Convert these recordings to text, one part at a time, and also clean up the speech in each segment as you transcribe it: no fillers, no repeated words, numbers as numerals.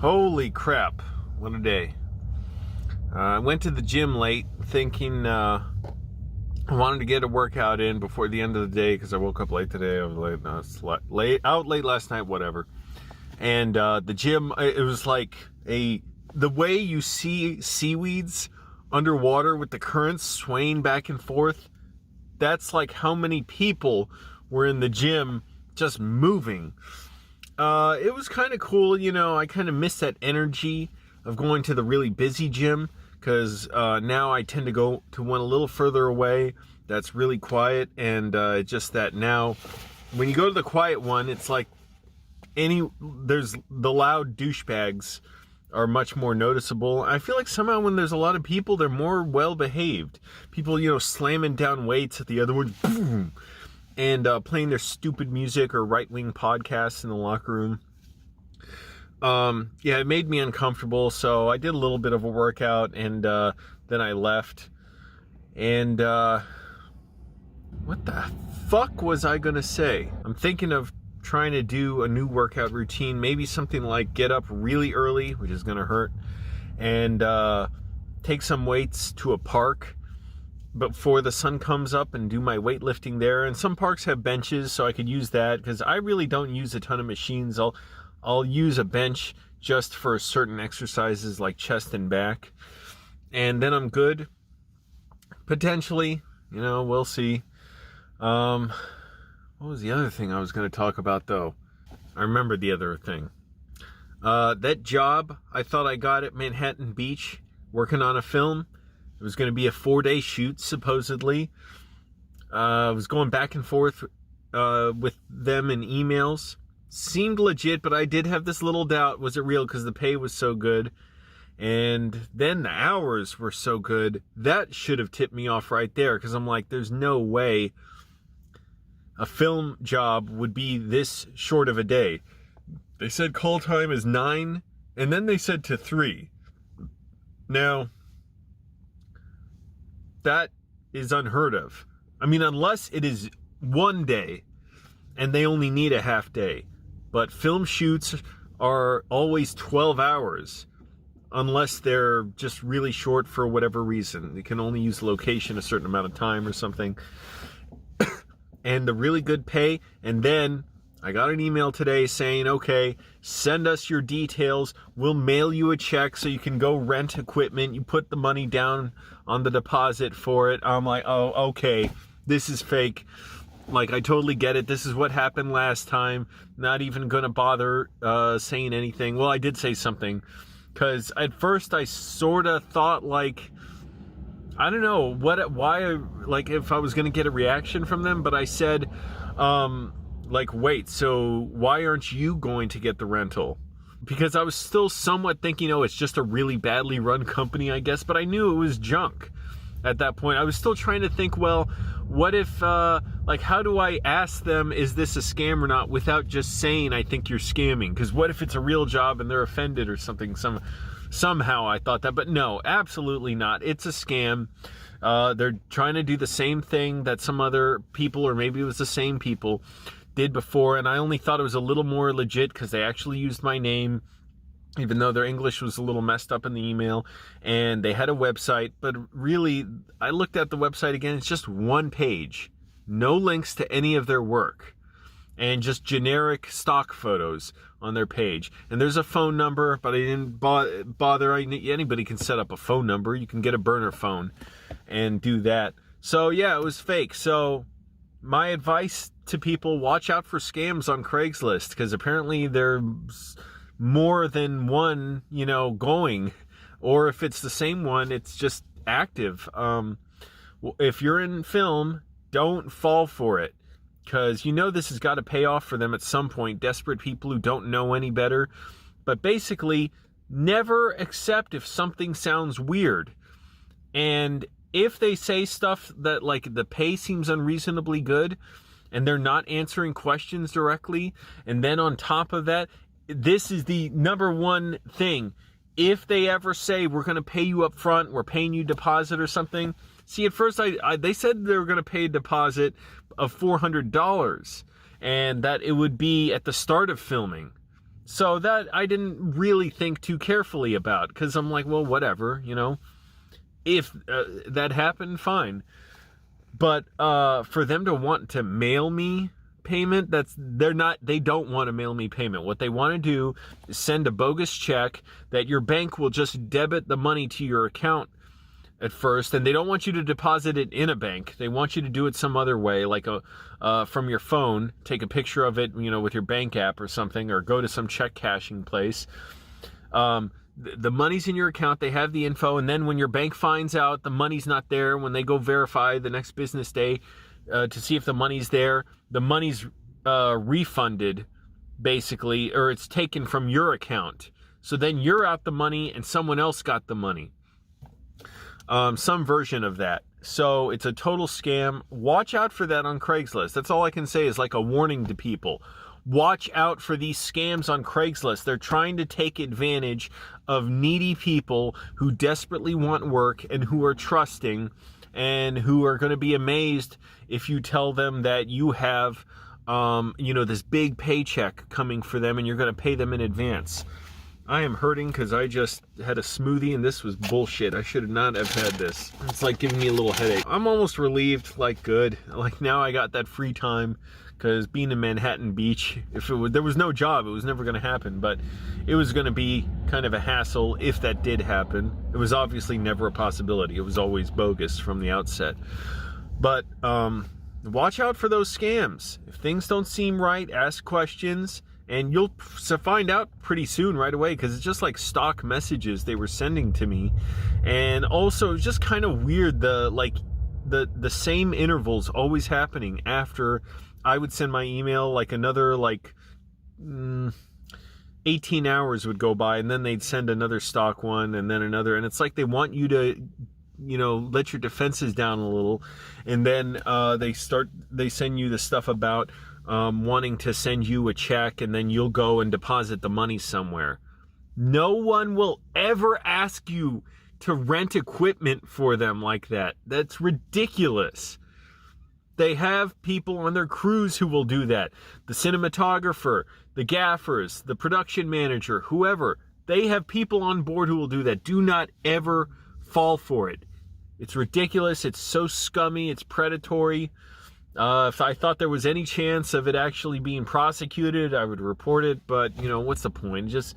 Holy crap, what a day. I went to the gym late thinking I wanted to get a workout in before the end of the day because I woke up late today. I was out late last night, whatever. And the gym, it was like the way you see seaweeds underwater with the currents swaying back and forth. That's like how many people were in the gym just moving. It was kind of cool, you know. I kind of miss that energy of going to the really busy gym because now I tend to go to one a little further away that's really quiet, and just that now when you go to the quiet one, it's like there's the loud douchebags are much more noticeable. I feel like somehow when there's a lot of people, they're more well behaved. People, you know, slamming down weights at the other one, boom, and playing their stupid music or right-wing podcasts in the locker room. Yeah, it made me uncomfortable, so I did a little bit of a workout, and then I left. And what the fuck was I gonna say? I'm thinking of trying to do a new workout routine, maybe something like get up really early, which is gonna hurt, and take some weights to a park before the sun comes up and do my weightlifting there. And some parks have benches, so I could use that because I really don't use a ton of machines. I'll use a bench just for certain exercises like chest and back, and then I'm good. Potentially, you know, we'll see. What was the other thing I was going to talk about, though? I remember the other thing. That job I thought I got at Manhattan Beach, working on a film. It was going to be a 4-day shoot, supposedly. I was going back and forth with them in emails. Seemed legit, but I did have this little doubt. Was it real? Because the pay was so good. And then the hours were so good. That should have tipped me off right there. Because I'm like, there's no way a film job would be this short of a day. They said call time is 9, and then they said to 3. Now, that is unheard of. I mean, unless it is 1 day and they only need a half day. But film shoots are always 12 hours unless they're just really short for whatever reason. They can only use location a certain amount of time or something. And the really good pay. And then I got an email today saying, okay, send us your details. We'll mail you a check so you can go rent equipment. You put the money down on the deposit for it. I'm like, oh, okay, this is fake. Like, I totally get it. This is what happened last time. Not even going to bother saying anything. Well, I did say something. Because at first I sort of thought, like, I don't know why, like, if I was going to get a reaction from them, but I said, like, wait, so why aren't you going to get the rental? Because I was still somewhat thinking, oh, it's just a really badly run company, I guess, but I knew it was junk at that point. I was still trying to think, well, what if, like, how do I ask them, is this a scam or not, without just saying, I think you're scamming? Because what if it's a real job and they're offended or something? Somehow I thought that, but no, absolutely not. It's a scam. They're trying to do the same thing that some other people, or maybe it was the same people, did before, and I only thought it was a little more legit because they actually used my name, even though their English was a little messed up in the email, and they had a website. But really, I looked at the website again, it's just one page, no links to any of their work, and just generic stock photos on their page. And there's a phone number, but I didn't bother. Anybody can set up a phone number. You can get a burner phone and do that. So yeah, it was fake. So my advice to people, watch out for scams on Craigslist, because apparently there's more than one, you know, going, or if it's the same one, it's just active. If you're in film, don't fall for it, because you know this has got to pay off for them at some point. Desperate people who don't know any better. But basically, never accept if something sounds weird. And if they say stuff that, like, the pay seems unreasonably good and they're not answering questions directly, and then on top of that, this is the number one thing. If they ever say, we're going to pay you up front, we're paying you deposit or something. See, at first they said they were going to pay a deposit of $400 and that it would be at the start of filming. So that I didn't really think too carefully about, because I'm like, well, whatever, if that happened, fine. But for them to want to mail me payment, they don't want to mail me payment. What they want to do is send a bogus check that your bank will just debit the money to your account at first, and they don't want you to deposit it in a bank. They want you to do it some other way, like from your phone, take a picture of it, with your bank app or something, or go to some check cashing place. The money's in your account, they have the info, and then when your bank finds out the money's not there, when they go verify the next business day to see if the money's there, the money's refunded, basically, or it's taken from your account. So then you're out the money and someone else got the money. Some version of that. So it's a total scam. Watch out for that on Craigslist. That's all I can say, is like a warning to people. Watch out for these scams on Craigslist. They're trying to take advantage of needy people who desperately want work and who are trusting, and who are going to be amazed if you tell them that you have, this big paycheck coming for them and you're going to pay them in advance. I am hurting because I just had a smoothie and this was bullshit. I should not have had this. It's like giving me a little headache. I'm almost relieved, like good. Like now I got that free time, because being in Manhattan Beach, there was no job, it was never going to happen, but it was going to be kind of a hassle if that did happen. It was obviously never a possibility. It was always bogus from the outset. But watch out for those scams. If things don't seem right, ask questions. And you'll find out pretty soon, right away, because it's just like stock messages they were sending to me. And also, it's just kind of weird, the same intervals always happening after I would send my email. Like another 18 hours would go by, and then they'd send another stock one, and then another. And it's like they want you to, let your defenses down a little. And then they send you the stuff about wanting to send you a check, and then you'll go and deposit the money somewhere. No one will ever ask you to rent equipment for them like that. That's ridiculous. They have people on their crews who will do that. The cinematographer, the gaffers, the production manager, whoever. They have people on board who will do that. Do not ever fall for it. It's ridiculous. It's so scummy. It's predatory. If I thought there was any chance of it actually being prosecuted, I would report it. But, what's the point? Just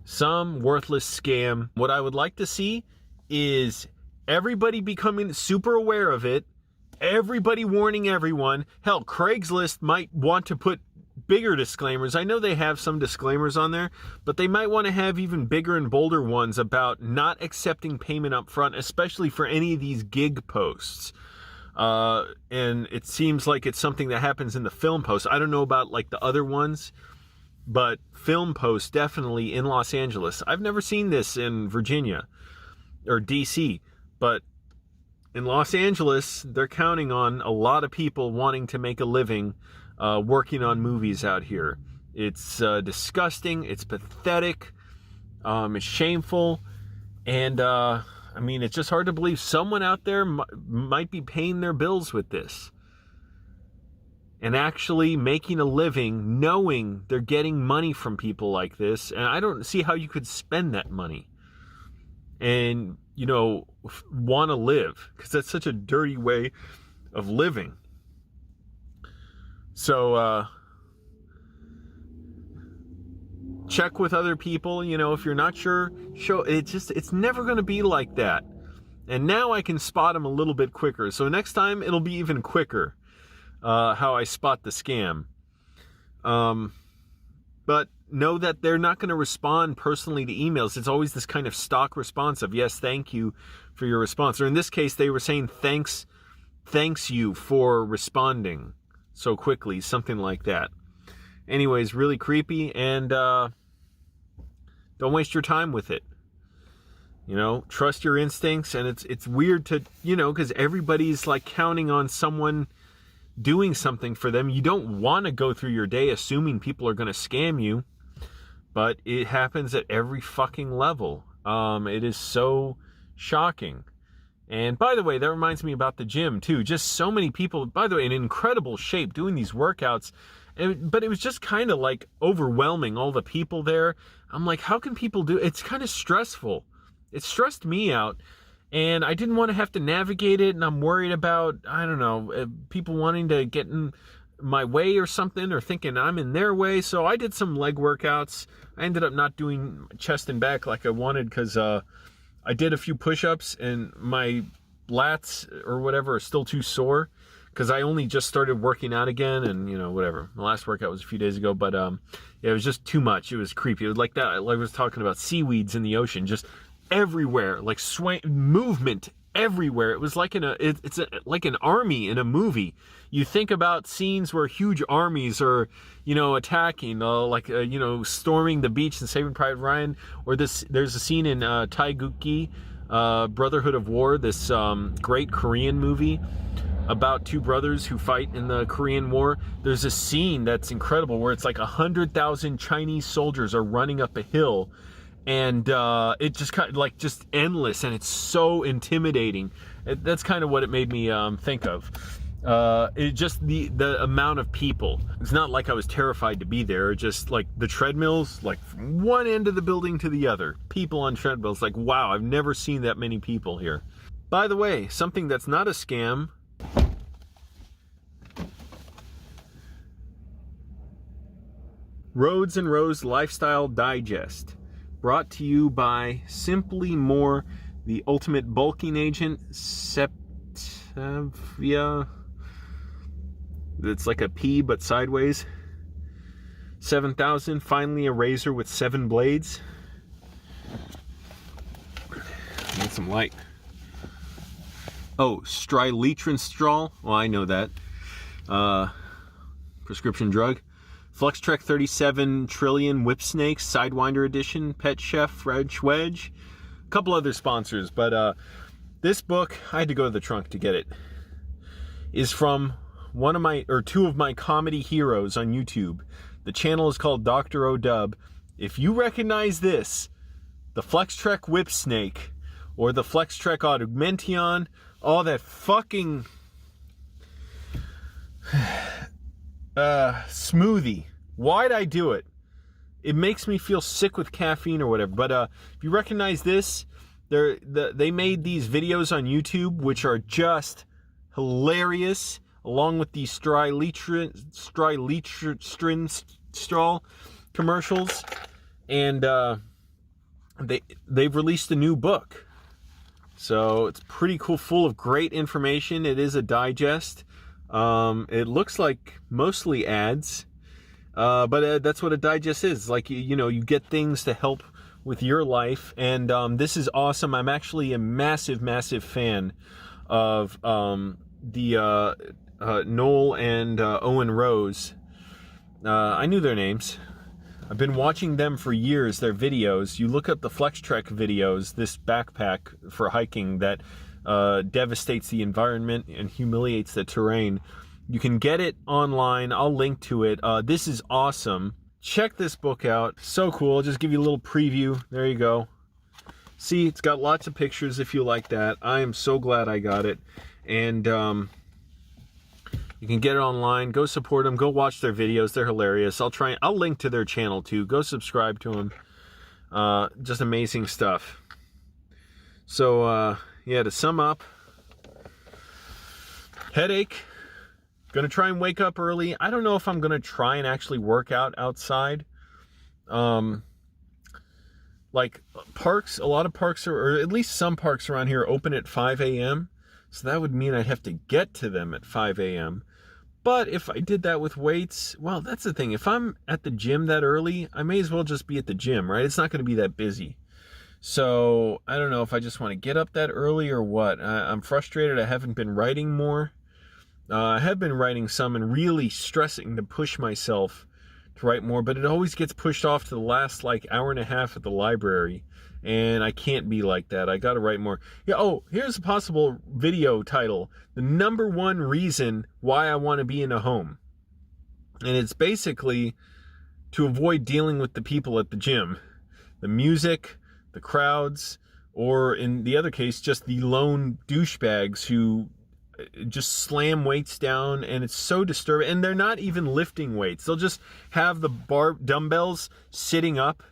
some worthless scam. What I would like to see is everybody becoming super aware of it. Everybody warning everyone. Hell, Craigslist might want to put bigger disclaimers. I know they have some disclaimers on there, but they might want to have even bigger and bolder ones about not accepting payment up front, especially for any of these gig posts. And it seems like it's something that happens in the film post. I don't know about like the other ones, but film posts definitely in Los Angeles. I've never seen this in Virginia or DC, but in Los Angeles, they're counting on a lot of people wanting to make a living working on movies out here. It's disgusting. It's pathetic. It's shameful. And it's just hard to believe someone out there might be paying their bills with this and actually making a living knowing they're getting money from people like this. And I don't see how you could spend that money and, want to live, because that's such a dirty way of living. So, check with other people, if you're not sure, it's never going to be like that. And now I can spot them a little bit quicker. So next time it'll be even quicker, how I spot the scam. But know that they're not going to respond personally to emails. It's always this kind of stock response of, yes, thank you for your response. Or in this case, they were saying, thanks you for responding so quickly, something like that. Anyways, really creepy, and don't waste your time with it. Trust your instincts. And it's weird to, because everybody's like counting on someone doing something for them. You don't want to go through your day assuming people are going to scam you, but it happens at every fucking level. It is so shocking. And by the way, that reminds me about the gym too. Just so many people, by the way, in incredible shape, doing these workouts But it was just kind of like overwhelming, all the people there. I'm like, how can people do it? It's kind of stressful. It stressed me out, and I didn't want to have to navigate it, and I'm worried about, I don't know, people wanting to get in my way or something, or thinking I'm in their way. So I did some leg workouts. I ended up not doing chest and back like I wanted, because I did a few push-ups, and my lats or whatever are still too sore, because I only just started working out again, and you know, whatever. My last workout was a few days ago, but yeah, it was just too much. It was creepy. It was like that. Like I was talking about seaweeds in the ocean, just everywhere, like movement everywhere. It was like like an army in a movie. You think about scenes where huge armies are, you know, attacking, you know, storming the beach in Saving Private Ryan, or there's a scene in Taegukgi, Brotherhood of War, this great Korean movie about two brothers who fight in the Korean War. There's a scene that's incredible where it's like 100,000 Chinese soldiers are running up a hill, and it just kind of like just endless, and it's so intimidating. That's kind of what it made me think of. It just the amount of people. It's not like I was terrified to be there. Just like the treadmills, like from one end of the building to the other, people on treadmills. Like, wow, I've never seen that many people here. By the way, something that's not a scam. Roads and Rose Lifestyle Digest, brought to you by Simply More, the ultimate bulking agent, Septavia. It's like a P but sideways. 7,000, finally a razor with 7 blades. Need some light. Oh, Striletrenstrol. Well, I know that. Prescription drug. Fluxtrek 37 Trillion Whip Snakes Sidewinder Edition, Pet Chef French Wedge. A couple other sponsors, but this book, I had to go to the trunk to get it, is from two of my comedy heroes on YouTube. The channel is called Dr. O'Dub. If you recognize this, the Flextrek Whip Snake, or the Flextrek Augmention, all that fucking smoothie. Why'd I do it? It makes me feel sick with caffeine or whatever. But if you recognize this, they made these videos on YouTube which are just hilarious, along with these Striletrenstrol commercials, and they've released a new book. So it's pretty cool, full of great information. It is a digest. It looks like mostly ads, but that's what a digest is. Like, you know, you get things to help with your life, and this is awesome. I'm actually a massive fan of the Noel and Owen Rose. I knew their names. I've been watching them for years, their videos. You look up the Flextrek videos, this backpack for hiking that devastates the environment and humiliates the terrain. You can get it online. I'll link to it. This is awesome. Check this book out. So cool. I'll just give you a little preview. There you go. See, it's got lots of pictures if you like that. I am so glad I got it. And you can get it online. Go support them. Go watch their videos. They're hilarious. I'll link to their channel too. Go subscribe to them. Just amazing stuff. So yeah, to sum up, headache. Gonna try and wake up early. I don't know if I'm gonna try and actually work out outside. Like parks, a lot of parks or at least some parks around here open at 5 a.m. So that would mean I'd have to get to them at 5 a.m. But if I did that with weights, well, that's the thing. If I'm at the gym that early, I may as well just be at the gym, right? It's not going to be that busy. So I don't know if I just want to get up that early or what. I'm frustrated. I haven't been writing more. I have been writing some and really stressing to push myself to write more, but it always gets pushed off to the last like hour and a half at the library. And I can't be like that. I got to write more. Yeah. Oh, here's a possible video title. The #1 reason why I want to be in a home. And it's basically to avoid dealing with the people at the gym. The music, the crowds, or in the other case, just the lone douchebags who just slam weights down, and it's so disturbing. And they're not even lifting weights. They'll just have the dumbbells sitting up,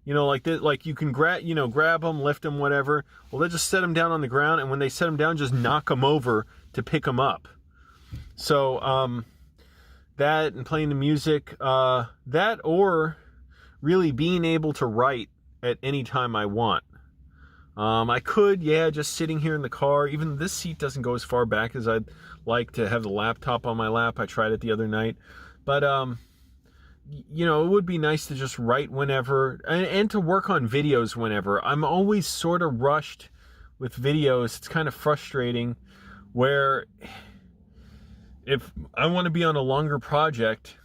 you know, like this, like you can grab them, lift them, whatever. Well, they just set them down on the ground, and when they set them down, just knock them over to pick them up. So that, and playing the music, that, or really being able to write at any time I want. I could, just sitting here in the car. Even this seat doesn't go as far back as I'd like to have the laptop on my lap. I tried it the other night. But, you know, it would be nice to just write whenever, and to work on videos whenever. I'm always sort of rushed with videos. It's kind of frustrating, where if I want to be on a longer project,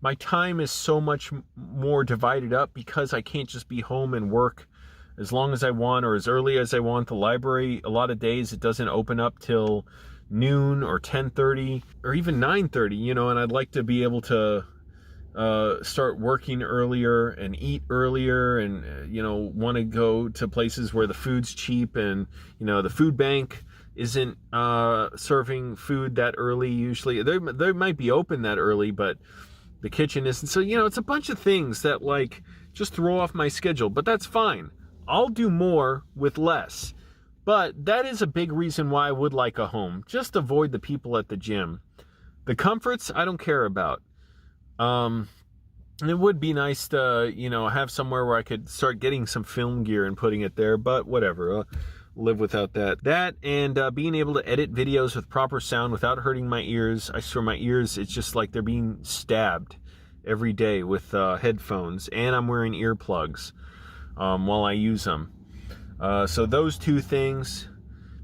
my time is so much more divided up, because I can't just be home and work as long as I want or as early as I want. The library, a lot of days, it doesn't open up till noon or 10:30 or even 9:30, you know, and I'd like to be able to start working earlier and eat earlier, and, you know, want to go to places where the food's cheap, and, you know, the food bank isn't serving food that early usually. They might be open that early, but the kitchen isn't. So, you know, it's a bunch of things that, like, just throw off my schedule, but that's fine. I'll do more with less. But that is a big reason why I would like a home. Just avoid the people at the gym. The comforts, I don't care about. It would be nice to, you know, have somewhere where I could start getting some film gear and putting it there, but whatever. I'll live without that. That, and being able to edit videos with proper sound without hurting my ears. I swear, my ears, it's just like they're being stabbed every day with headphones, and I'm wearing earplugs while I use them. So those two things,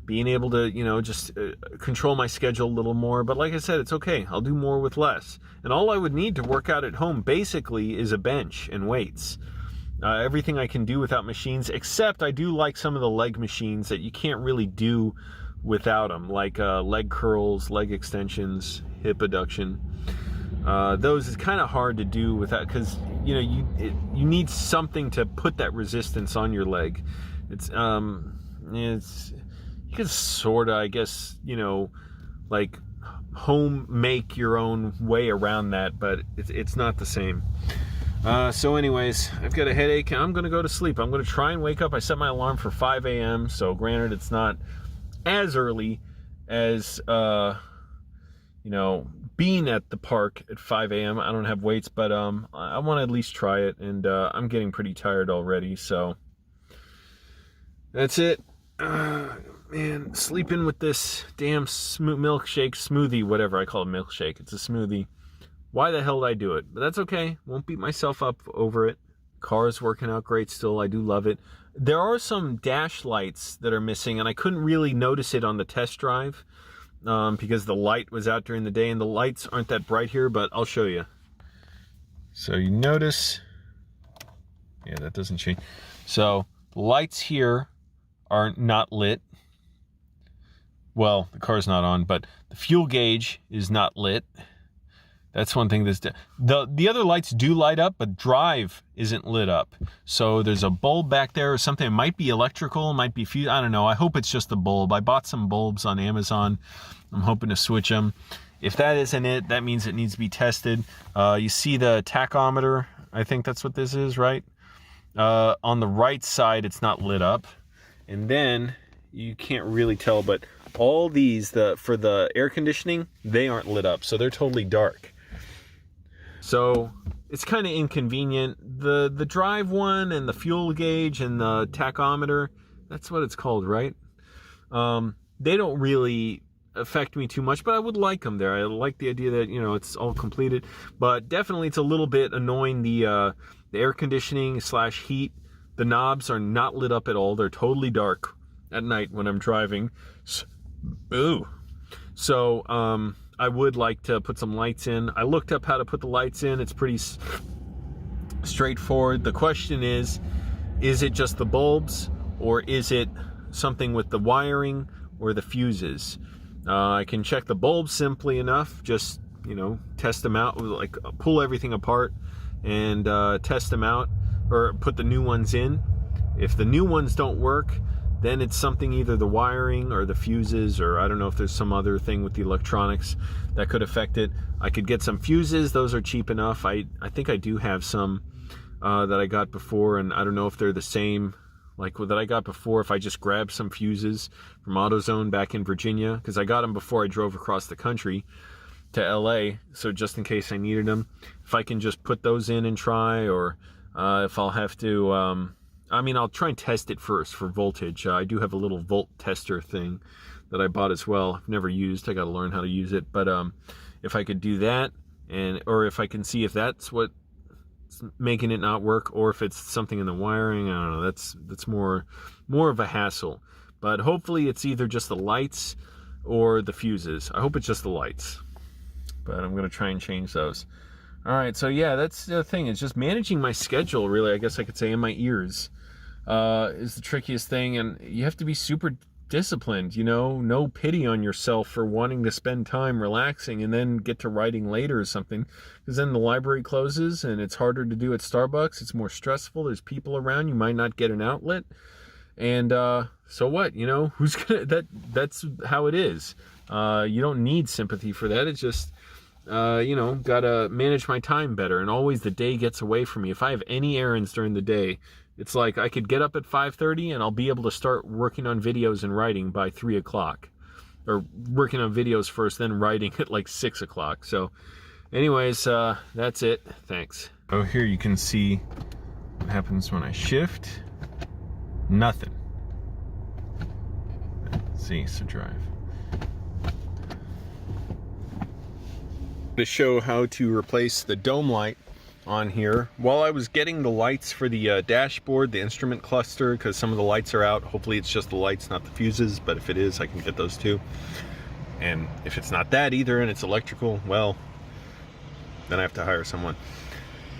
being able to, you know, just control my schedule a little more. But like I said, it's okay. I'll do more with less. And all I would need to work out at home basically is a bench and weights. Everything I can do without machines, except I do like some of the leg machines that you can't really do without them, like leg curls, leg extensions, hip abduction. Those is kind of hard to do without, because, you know, you need something to put that resistance on your leg. It's you can sort of, I guess, you know, like home make your own way around that, but it's not the same. So anyways, I've got a headache and I'm going to go to sleep. I'm going to try and wake up. I set my alarm for 5 a.m. So granted, it's not as early as, you know, being at the park at 5 a.m. I don't have weights, but I want to at least try it. And I'm getting pretty tired already. So that's it. Man, sleeping with this damn milkshake smoothie, whatever I call it, milkshake. It's a smoothie. Why the hell did I do it? But that's okay. Won't beat myself up over it. Car's working out great still. I do love it. There are some dash lights that are missing, and I couldn't really notice it on the test drive because the light was out during the day, and the lights aren't that bright here, but I'll show you. So you notice, yeah, that doesn't change. So the lights here are not lit. Well, the car's not on, but the fuel gauge is not lit. That's one thing. The other lights do light up, but drive isn't lit up. So there's a bulb back there or something. It might be electrical, it might be fuse. I don't know. I hope it's just a bulb. I bought some bulbs on Amazon. I'm hoping to switch them. If that isn't it, that means it needs to be tested. You see the tachometer. I think that's what this is, right? On the right side, it's not lit up. And then you can't really tell, but all these, for the air conditioning, they aren't lit up. So they're totally dark. So it's kind of inconvenient. The drive one and the fuel gauge and the tachometer, that's what it's called, right? They don't really affect me too much, but I would like them there. I like the idea that, you know, it's all completed. But definitely it's a little bit annoying, the air conditioning / heat. The knobs are not lit up at all. They're totally dark at night when I'm driving. Ooh. So, I would like to put some lights in. I looked up how to put the lights in. It's pretty straightforward. The question is it just the bulbs, or is it something with the wiring or the fuses? I can check the bulbs simply enough. Just, you know, test them out, like pull everything apart and test them out, or put the new ones in. If the new ones don't work, then it's something, either the wiring or the fuses, or I don't know if there's some other thing with the electronics that could affect it. I could get some fuses. Those are cheap enough. I think I do have some that I got before, and I don't know if they're the same like that I got before, if I just grabbed some fuses from AutoZone back in Virginia, because I got them before I drove across the country to LA, so just in case I needed them, if I can just put those in and try, or if I'll have to, I mean, I'll try and test it first for voltage. I do have a little volt tester thing that I bought as well. I've never used. I got to learn how to use it, but if I could do that, or if I can see if that's what making it not work, or if it's something in the wiring, I don't know, that's more of a hassle. But hopefully it's either just the lights or the fuses. I hope it's just the lights, but I'm gonna try and change those. All right, so yeah, that's the thing. It's just managing my schedule, really, I guess I could say, in my ears is the trickiest thing. And you have to be super disciplined, you know, no pity on yourself for wanting to spend time relaxing and then get to writing later or something, because then the library closes and it's harder to do at Starbucks. It's more stressful. There's people around. You might not get an outlet, and so what, you know, who's gonna, that's how it is. You don't need sympathy for that. It's just you know, gotta manage my time better, and always the day gets away from me. If I have any errands during the day, it's like I could get up at 5:30 and I'll be able to start working on videos and writing by 3 o'clock. Or working on videos first, then writing at like 6 o'clock. So anyways, that's it. Thanks. Oh, here you can see what happens when I shift. Nothing. Let's see, so drive. To show how to replace the dome light on here. While I was getting the lights for the dashboard, the instrument cluster, because some of the lights are out. Hopefully it's just the lights, not the fuses, but if it is, I can get those too. And if it's not that either and it's electrical, well, then I have to hire someone.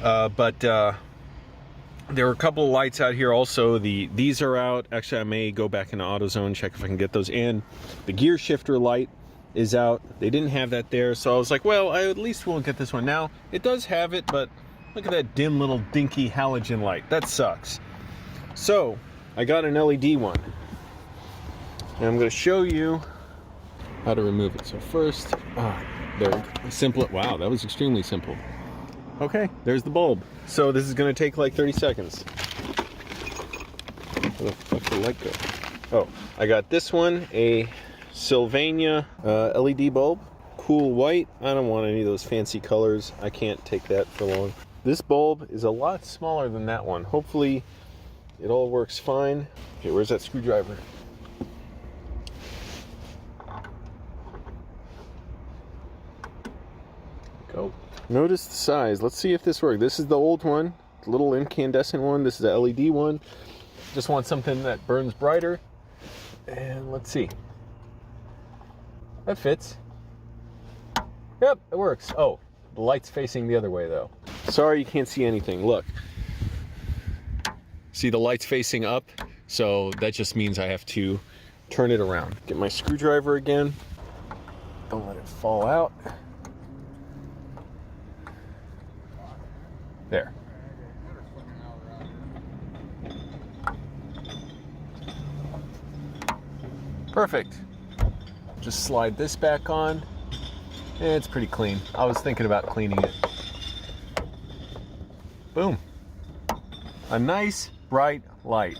But there are a couple of lights out here also. These are out. Actually, I may go back into AutoZone, check if I can get those. And the gear shifter light is out. They didn't have that there, so I was like, well, I at least will get this one. Now it does have it, but look at that dim little dinky halogen light. That sucks. So I got an LED one, and I'm going to show you how to remove it. So first, there, simple. Wow, that was extremely simple. Okay, there's the bulb. So this is going to take like 30 seconds. Where the fuck did the light go? Oh, I got this one, a Sylvania LED bulb, cool white. I don't want any of those fancy colors. I can't take that for long. This bulb is a lot smaller than that one. Hopefully it all works fine. Okay, where's that screwdriver? Go. Notice the size. Let's see if this works. This is the old one, the little incandescent one. This is the LED one. Just want something that burns brighter. And let's see. That fits. Yep, it works. Oh, the light's facing the other way though. Sorry you can't see anything. Look. See, the light's facing up, so that just means I have to turn it around. Get my screwdriver again. Don't let it fall out. There. Perfect. Just slide this back on. It's pretty clean. I was thinking about cleaning it. Boom. A nice bright light.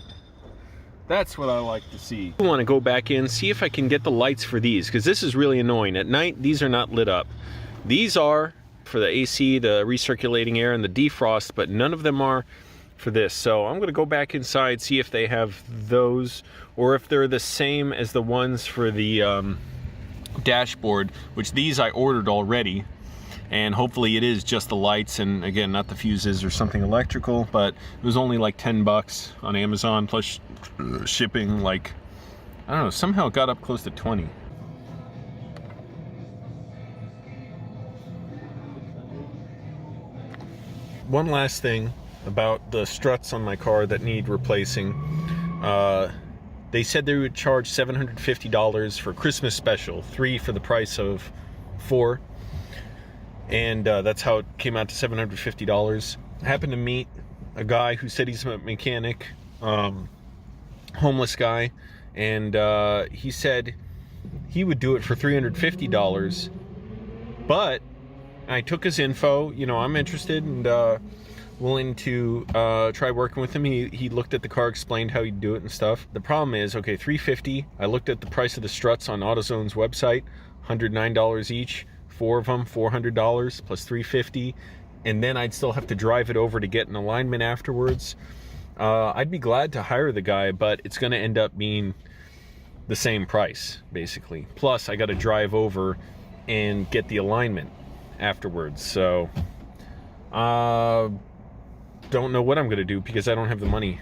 That's what I like to see. I want to go back in, see if I can get the lights for these, because this is really annoying. At night, these are not lit up. These are for the AC, the recirculating air, and the defrost, but none of them are for this. So I'm going to go back inside, see if they have those, or if they're the same as the ones for the dashboard, which these I ordered already. And hopefully it is just the lights, and again, not the fuses or something electrical, but it was only like 10 bucks on Amazon, plus shipping, like, I don't know, somehow it got up close to 20. One last thing about the struts on my car that need replacing. They said they would charge $750 for Christmas special, 3 for the price of 4. And that's how it came out to $750. I happened to meet a guy who said he's a mechanic, homeless guy, and he said he would do it for $350, but I took his info. You know, I'm interested and willing to try working with him. He looked at the car, explained how he'd do it and stuff. The problem is, okay, $350. I looked at the price of the struts on AutoZone's website, $109 each, 4 of them, $400 plus $350, and then I'd still have to drive it over to get an alignment afterwards. I'd be glad to hire the guy, but it's going to end up being the same price, basically. Plus, I got to drive over and get the alignment afterwards. So, don't know what I'm going to do because I don't have the money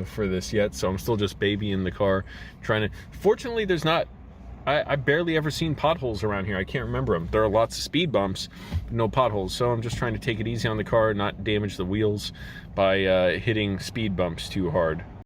for this yet. So I'm still just babying the car, trying to... Fortunately, there's not... I barely ever seen potholes around here. I can't remember them. There are lots of speed bumps, no potholes. So I'm just trying to take it easy on the car, not damage the wheels by hitting speed bumps too hard.